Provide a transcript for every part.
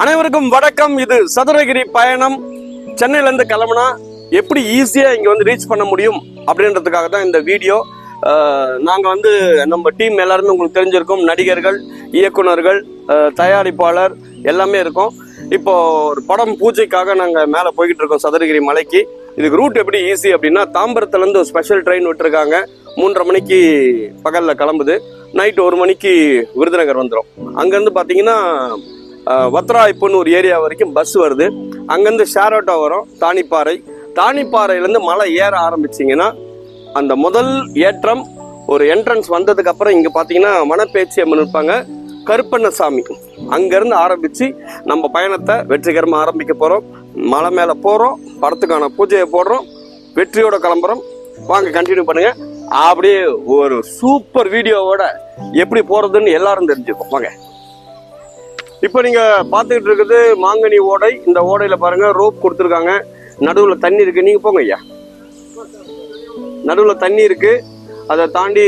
அனைவருக்கும் வணக்கம். இது சதுரகிரி பயணம். சென்னையில இருந்து கிளம்புனா எப்படி ஈஸியா இங்க வந்து ரீச் பண்ண முடியும் அப்படின்றதுக்காக தான் இந்த வீடியோ. நாங்க வந்து நம்ம டீம் எல்லாருமே உங்களுக்கு தெரிஞ்சிருக்கோம். நடிகர்கள், இயக்குனர்கள், தயாரிப்பாளர் எல்லாமே இருக்கோம். இப்போ ஒரு படம் பூஜைக்காக நாங்க மேல போய்கிட்டு இருக்கோம் சதுரகிரி மலைக்கு. இதுக்கு ரூட் எப்படி ஈஸி அப்படின்னா, தாம்பரத்துல இருந்து ஒரு ஸ்பெஷல் ட்ரெயின் விட்டுருக்காங்க. 3:30 மணிக்கு பகல்ல கிளம்புது. நைட்டு 1 மணிக்கு விருதுநகர் வந்துடும். அங்கேருந்து பார்த்தீங்கன்னா வத்ராய்ப்புன்னு ஒரு ஏரியா வரைக்கும் பஸ் வருது. அங்கேருந்து ஷேர் ஆட்டோ வரும். தானிப்பாறையிலேருந்து மலை ஏற ஆரம்பிச்சிங்கன்னா அந்த முதல் ஏற்றம் ஒரு என்ட்ரன்ஸ் வந்ததுக்கு அப்புறம் இங்கே பார்த்தீங்கன்னா மணப்பேச்சி அம்மன் இருப்பாங்க, கருப்பண்ணசாமி. அங்கேருந்து ஆரம்பித்து நம்ம பயணத்தை வெற்றிகரமாக ஆரம்பிக்க போகிறோம். மலை மேலே போகிறோம், படத்துக்கான பூஜையை போடுறோம், வெற்றியோட கிளம்புறோம். வாங்க கண்டினியூ பண்ணுங்க. அப்படியே ஒரு சூப்பர் வீடியோவோட எப்படி போறதுன்னு எல்லாரும் தெரிஞ்சுக்கோம். வாங்க. இப்போ நீங்க பாத்துக்கிட்டு இருக்குது மாங்கனி ஓடை. இந்த ஓடையில பாருங்க ரோப் கொடுத்துருக்காங்க. நடுவுல தண்ணி இருக்கு. நீங்க போங்க ஐயா. நடுவுல தண்ணி இருக்கு. அதை தாண்டி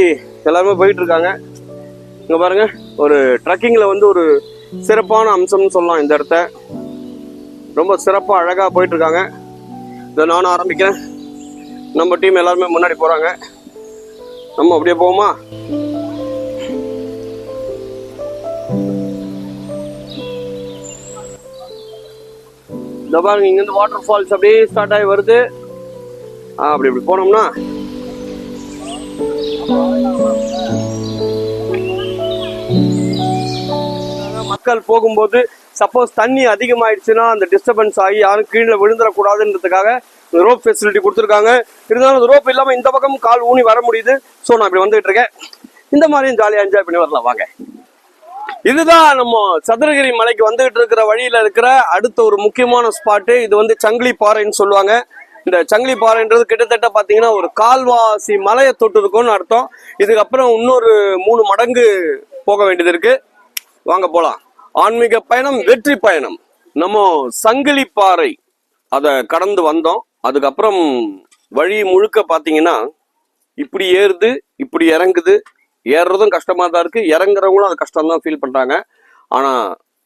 எல்லாருமே போயிட்டு இருக்காங்க. இங்க பாருங்க, ஒரு ட்ரக்கிங்ல வந்து ஒரு சிறப்பான அம்சம்னு சொல்லலாம். இந்த இடத்த ரொம்ப சிறப்பா அழகா போயிட்டு இருக்காங்க. இதை நானும் ஆரம்பிக்கிறேன். நம்ம டீம் எல்லாருமே முன்னாடி போறாங்க. நம்ம அப்படியே போவோமா? இந்த பாருங்க, இங்க இருந்து வாட்டர் ஃபால்ஸ் அப்படியே ஸ்டார்ட் ஆகி வருது. அப்படி இப்படி போனோம்னா மக்கள் போகும்போது சப்போஸ் தண்ணி அதிகமாயிடுச்சுன்னா அந்த டிஸ்டர்பன்ஸ் ஆகி யாரும் கீழே விழுந்துடக்கூடாதுன்றதுக்காக ரோப் ஃபெசிலிட்டி கொடுத்துருக்காங்க. இருந்தாலும் ரோப் இல்லாமல் இந்த பக்கம் கால் ஊனி வர முடியுது. ஸோ நான் இப்படி வந்துட்டு இருக்கேன். இந்த மாதிரியும் ஜாலியாக என்ஜாய் பண்ணி வரலாம். வாங்க. இதுதான் நம்ம சதுரகிரி மலைக்கு வந்துகிட்டு இருக்கிற வழியில இருக்கிற அடுத்த ஒரு முக்கியமான ஸ்பாட்டு. இது வந்து சங்கிலி பாறைன்னு சொல்லுவாங்க. இந்த சங்கிலி பாறைன்றது கிட்டத்தட்ட பார்த்தீங்கன்னா ஒரு கால்வாசி மலையை தொட்டு இருக்கும்னு அர்த்தம். இதுக்கப்புறம் இன்னொரு 3 மடங்கு போக வேண்டியது இருக்கு. வாங்க போலாம். ஆன்மீக பயணம், வெற்றி பயணம். நம்ம சங்கிலி பாறை அதை கடந்து வந்தோம். அதுக்கப்புறம் வழி முழுக்க பார்த்தீங்கன்னா இப்படி ஏறுது, இப்படி இறங்குது. ஏறுறதும் கஷ்டமா தான் இருக்கு, இறங்குறவங்களும் அது கஷ்டம் தான் ஃபீல் பண்றாங்க. ஆனா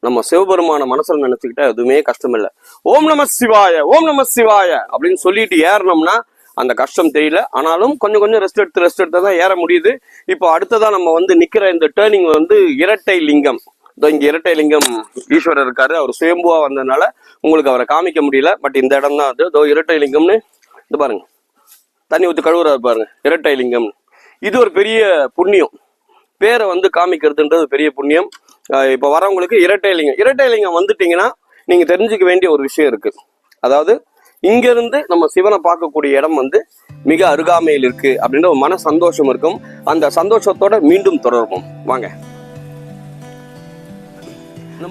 நம்ம சிவபெருமான மனசுல நினைச்சுக்கிட்டா எதுவுமே கஷ்டம் இல்லை. ஓம் நம சிவாய, ஓம் நம சிவாய அப்படின்னு சொல்லிட்டு ஏறணும்னா அந்த கஷ்டம் தெரியல. ஆனாலும் கொஞ்சம் கொஞ்சம் ரெஸ்ட் எடுத்து தான் ஏற முடியுது. இப்போ அடுத்ததா நம்ம வந்து நிக்கிற இந்த டேர்னிங் வந்து இரட்டை லிங்கம். இங்க இரட்டை லிங்கம் ஈஸ்வரர் இருக்காரு. அவர் சுயம்புவா வந்ததுனால உங்களுக்கு அவரை காமிக்க முடியல. பட் இந்த இடம் தான் அது. இரட்டை லிங்கம்னு இது பாருங்க, தண்ணி ஊற்றி கழுவுறாரு பாருங்க, இரட்டை லிங்கம். இது ஒரு பெரிய புண்ணியம். பேரை வந்து காமிக்கிறதுன்றது பெரிய புண்ணியம். இப்போ வரவங்களுக்கு இரட்டை லிங்கம் வந்துட்டீங்கன்னா நீங்க தெரிஞ்சுக்க வேண்டிய ஒரு விஷயம் இருக்கு. அதாவது இங்கிருந்து நம்ம சிவனை பார்க்கக்கூடிய இடம் வந்து மிக அருகாமையில் இருக்கு அப்படின்ற ஒரு மன சந்தோஷம் இருக்கும். அந்த சந்தோஷத்தோட மீண்டும் தொடருவோம். வாங்க.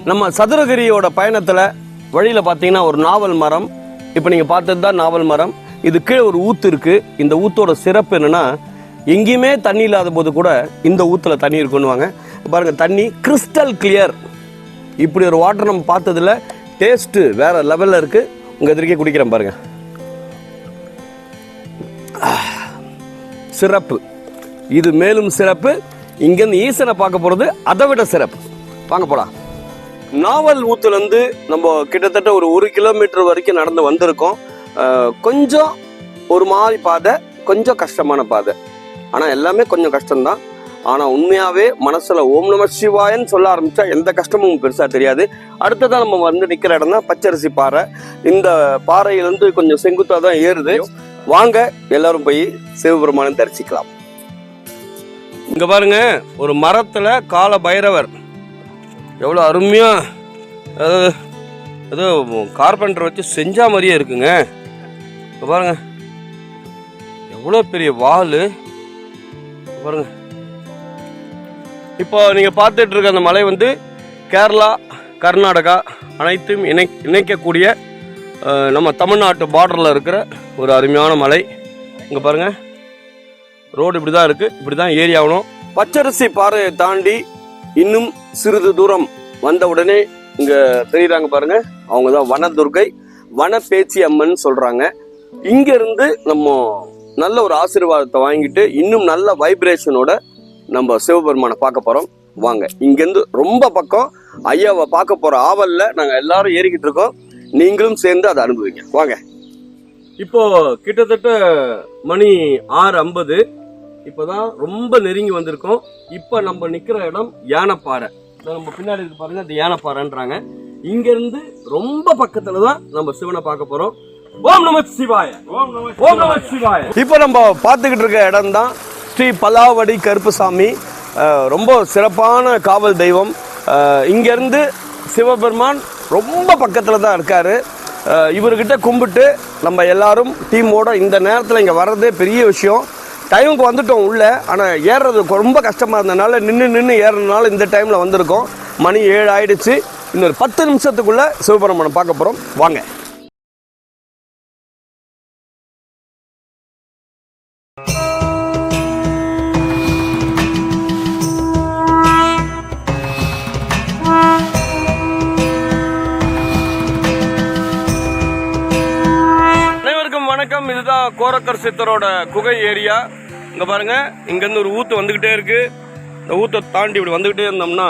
நம்ம சதுரகிரியோட பயணத்துல வழியில பாத்தீங்கன்னா ஒரு நாவல் மரம். இப்ப நீங்க பார்த்தது தான் நாவல் மரம். இது கீழே ஒரு ஊத்து இருக்கு. இந்த ஊத்தோட சிறப்பு என்னன்னா, எங்கேயுமே தண்ணி இல்லாத போது கூட இந்த ஊத்துல தண்ணி இருக்குன்னுவாங்க. பாருங்க, தண்ணி கிறிஸ்டல் கிளியர். இப்படி ஒரு வாட்டர் நம்ம பார்த்ததுல டேஸ்ட் வேற லெவல்ல இருக்கு. உங்க எதிர்க்கே குடிக்கிறேன் பாருங்க. சிறப்பு. இது மேலும் சிறப்பு. இங்கிருந்து ஈசனை பார்க்க போறது அதை விட சிறப்பு. வாங்க போலாம். நாவல் ஊத்துல இருந்து நம்ம கிட்டத்தட்ட ஒரு 1 கிலோமீட்டர் வரைக்கும் நடந்து வந்திருக்கோம். கொஞ்சம் ஒரு மாதிரி பாதை, கொஞ்சம் கஷ்டமான பாதை. ஆனா எல்லாமே கொஞ்சம் கஷ்டம்தான். ஆனா உண்மையாவே மனசுல ஓம் நம சிவாயன்னு சொல்ல ஆரம்பிச்சா எந்த கஷ்டமும் பெருசா தெரியாது. அடுத்ததான் நம்ம வந்து நிக்கிற இடம் தான் பச்சரிசி பாறை. இந்த பாறையிலிருந்து கொஞ்சம் செங்குத்தா தான் ஏறுது. வாங்க எல்லாரும் போய் சிவபெருமானை தரிசிக்கலாம். இங்க பாருங்க, ஒரு மரத்துல கால பைரவர் எவ்வளோ அருமையா, ஏதோ கார்பெண்டர் வச்சு செஞ்சா மாதிரியே இருக்குங்க. இப்போ பாருங்க, எவ்வளோ பெரிய வால் பாருங்க. இப்போ நீங்க பார்த்துட்டு இருக்க அந்த மலை வந்து கேரளா, கர்நாடகா அனைத்தும் இணைக்கக்கூடிய நம்ம தமிழ்நாட்டு பார்டரில் இருக்கிற ஒரு அருமையான மலை. இங்கே பாருங்க, ரோடு இப்படி தான் இருக்கு. இப்படி தான் ஏறி ஆகணும். பச்சரிசி பாறையை தாண்டி இன்னும் சிறிது தூரம் வந்த உடனே இங்க தெரியுறாங்க பாருங்க, அவங்க தான் வனதுர்கை, வனப்பேச்சி அம்மன் சொல்றாங்க. இங்க இருந்து நம்ம நல்ல ஒரு ஆசீர்வாதத்தை வாங்கிட்டு இன்னும் நல்ல வைப்ரேஷனோட நம்ம சிவபெருமானை பார்க்க போறோம். வாங்க. இங்கேருந்து ரொம்ப பக்கம், ஐயாவை பார்க்க போற ஆவல்ல நாங்க எல்லாரும் ஏறிக்கிட்டு இருக்கோம். நீங்களும் சேர்ந்து அதை அனுபவிங்க வாங்க. இப்போ கிட்டத்தட்ட மணி 6:50. இப்பதான் ரொம்ப நெருங்கி வந்திருக்கோம். இப்ப நம்ம நிக்கிற இடம் யானைப்பாறை. நம்ம பின்னாடி இருக்கு பாருங்க, அது யானைப்பாறைன்றாங்க. இங்க இருந்து ரொம்ப பக்கத்துலதான் நம்ம சிவனை பார்க்க போறோம். ஓம் நம சிவாய, ஓம் நம சிவாய. இப்ப நம்ம பார்த்துக்கிட்டு இருக்க இடம் தான் ஸ்ரீ பல்லாவடி கருப்புசாமி. ரொம்ப சிறப்பான காவல் தெய்வம். இங்க இருந்து சிவபெருமான் ரொம்ப பக்கத்துல தான் இருக்காரு. இவர்கிட்ட கும்பிட்டு நம்ம எல்லாரும் டீமோட இந்த நேரத்தில் இங்கே வர்றதே பெரிய விஷயம். டைமுக்கு வந்துட்டோம் உள்ள, ஆனால் ஏறுறது ரொம்ப கஷ்டமாக இருந்ததுனால நின்று ஏறுறதுனால இந்த டைமில் வந்திருக்கோம். மணி 7 ஆயிடுச்சு. இன்னொரு 10 நிமிஷத்துக்குள்ள சிவபெருமானை பார்க்க போகிறோம் வாங்க. வணக்கம். இதுதான் கோரக்கர் சித்தரோட குகை ஏரியா. இங்க பாருங்க, இங்க இருந்து ஒரு ஊத்து வந்துகிட்டே இருக்கு. இந்த ஊத்தை தாண்டி இப்படி வந்துகிட்டே இருந்தோம்னா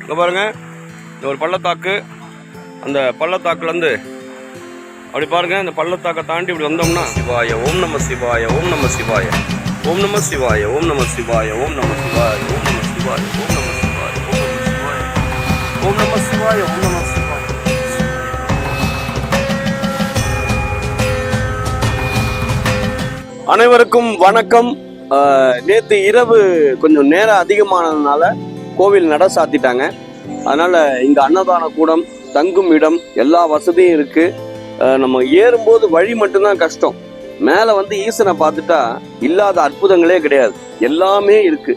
இங்க பாருங்க, இந்த ஒரு பள்ளத்தாக்கு. அந்த பள்ளத்தாக்குல இருந்து அப்படி பாருங்க, இந்த பள்ளத்தாக்கை தாண்டி இப்படி வந்தோம்னா சிவாய ஓம் நம சிவாய, ஓம் நம சிவாய, ஓம் நம சிவாய, ஓம் நம சிவாய, ஓம் நம சிவாய, ஓம் நம சிவாய, ஓம் நம சிவாய, ஓம் நம சிவாய, ஓம் நம சிவாய. அனைவருக்கும் வணக்கம். நேற்று இரவு கொஞ்சம் நேரம் அதிகமானதுனால கோவில் நட சாத்திட்டாங்க. அதனால இங்க அன்னதான கூடம், தங்கும் இடம், எல்லா வசதியும் இருக்கு. நம்ம ஏறும்போது வழி மட்டும்தான் கஷ்டம். மேல வந்து ஈசனை பார்த்துட்டா இல்லாத அற்புதங்களே கிடையாது, எல்லாமே இருக்கு.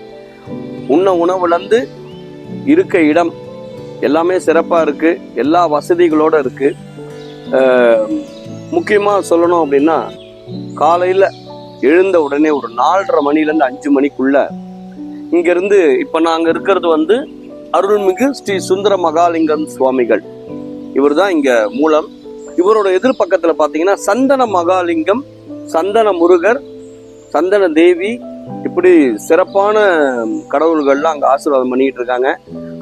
உண்ண உணவுலேருந்து இருக்க இடம் எல்லாமே சிறப்பா இருக்கு, எல்லா வசதிகளோட இருக்கு. முக்கியமா சொல்லணும் அப்படின்னா, காலையில எழுந்த உடனே ஒரு 4:30 மணிலேருந்து 5 மணிக்குள்ள இங்கிருந்து இப்ப நாங்க இருக்கிறது வந்து அருள்மிகு ஸ்ரீ சுந்தர மகாலிங்கம் சுவாமிகள். இவர் தான் இங்க மூலம். இவரோட எதிர்பக்கத்துல பாத்தீங்கன்னா சந்தன மகாலிங்கம், சந்தன முருகர், சந்தன தேவி, இப்படி சிறப்பான கடவுள்கள்லாம் அங்க ஆசீர்வாதம் பண்ணிட்டு இருக்காங்க.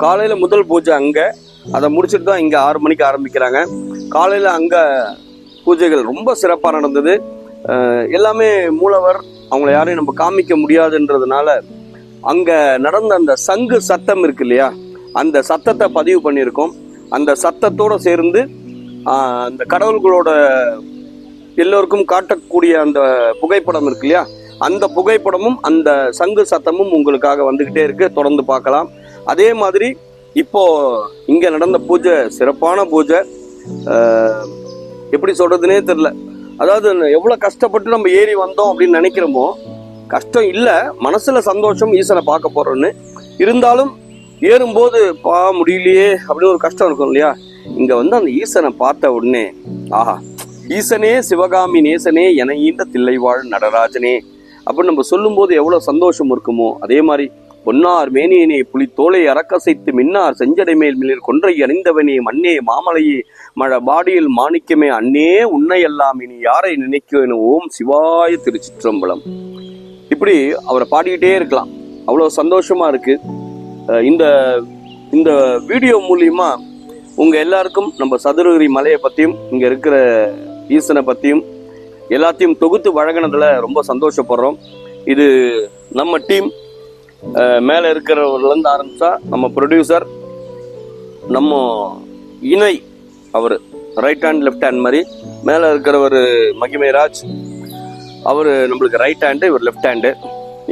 காலையில முதல் பூஜை அங்க, அதை முடிச்சுட்டு தான் இங்க 6 மணிக்கு ஆரம்பிக்கிறாங்க. காலையில அங்க பூஜைகள் ரொம்ப சிறப்பா நடந்தது. எல்லாமே மூலவர், அவங்கள யாரையும் நம்ம காமிக்க முடியாதுன்றதுனால அங்க நடந்த அந்த சங்கு சத்தம் இருக்கு இல்லையா, அந்த சத்தத்தை பதிவு பண்ணியிருக்கோம். அந்த சத்தத்தோட சேர்ந்து அந்த கடவுள்களோட எல்லோருக்கும் காட்டக்கூடிய அந்த புகைப்படம் இருக்கு இல்லையா, அந்த புகைப்படமும் அந்த சங்கு சத்தமும் உங்களுக்காக வந்துகிட்டே இருக்கு. தொடர்ந்து பார்க்கலாம். அதே மாதிரி இப்போ இங்க நடந்த பூஜை சிறப்பான பூஜை. எப்படி சொல்றதுன்னே தெரியல. அதாவது எவ்வளவு கஷ்டப்பட்டு நம்ம ஏறி வந்தோம் அப்படின்னு நினைக்கிறோமோ, கஷ்டம் இல்ல, மனசுல சந்தோஷம், ஈசனை பார்க்க போறோம்னு. இருந்தாலும் ஏறும்போது முடியலையே அப்படின்னு ஒரு கஷ்டம் இருக்கும் இல்லையா. இங்க வந்து அந்த ஈசனை பார்த்த உடனே, ஆஹா, ஈசனே சிவகாமி நேசனே என ஈண்ட தில்லைவாழ் நடராஜனே அப்படின்னு நம்ம சொல்லும் போது எவ்வளவு சந்தோஷம் இருக்குமோ, அதே மாதிரி பொன்னார் மேனியனே புலி தோலை அரக்கசைத்து மின்னார் செஞ்சடை மேல் மிளிர் கொன்றை அணிந்தவனே மண்ணே மாமலையே மழ பாடியில் மாணிக்கமே அன்னே உன்னை எல்லாம் இனி யாரை நினைக்க ஓம் சிவாய திருச்சிற்றம்பலம். இப்படி அவரை பாடிக்கிட்டே இருக்கலாம், அவ்வளவு சந்தோஷமா இருக்கு. இந்த இந்த வீடியோ மூலியமா உங்க எல்லாருக்கும் நம்ம சதுரகிரி மலையை பத்தியும் இங்க இருக்கிற ஈசனை பத்தியும் எல்லாத்தையும் தொகுத்து வழங்கினதுல ரொம்ப சந்தோஷப்படுறோம். இது நம்ம டீம். மேல இருக்கிறவர்லேருந்து ஆரம்பிச்சா நம்ம ப்ரொடியூசர், நம்ம இணை, அவர் ரைட் ஹேண்ட் லெஃப்ட் ஹேண்ட் மாதிரி. மேலே இருக்கிறவர் மகிமைராஜ், அவர் நம்மளுக்கு ரைட் ஹேண்டு, இவர் லெஃப்ட் ஹேண்டு.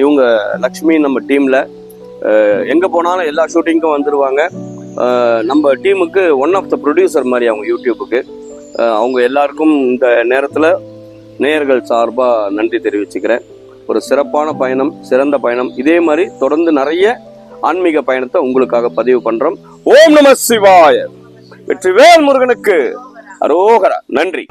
இவங்க லக்ஷ்மி நம்ம டீமில் எங்கே போனாலும் எல்லா ஷூட்டிங்க்கும் வந்துடுவாங்க. நம்ம டீமுக்கு ஒன் ஆஃப் த ப்ரொடியூசர் மாதிரி அவங்க யூடியூபுக்கு. அவங்க எல்லாருக்கும் இந்த நேரத்தில் நேயர்கள் சார்பாக நன்றி தெரிவிச்சுக்கிறேன். ஒரு சிறப்பான பயணம், சிறந்த பயணம். இதே மாதிரி தொடர்ந்து நிறைய ஆன்மீக பயணத்தை உங்களுக்காக பதிவு பண்றோம். ஓம் நம சிவாய. வெற்றிவேல் முருகனுக்கு அரோகரா. நன்றி.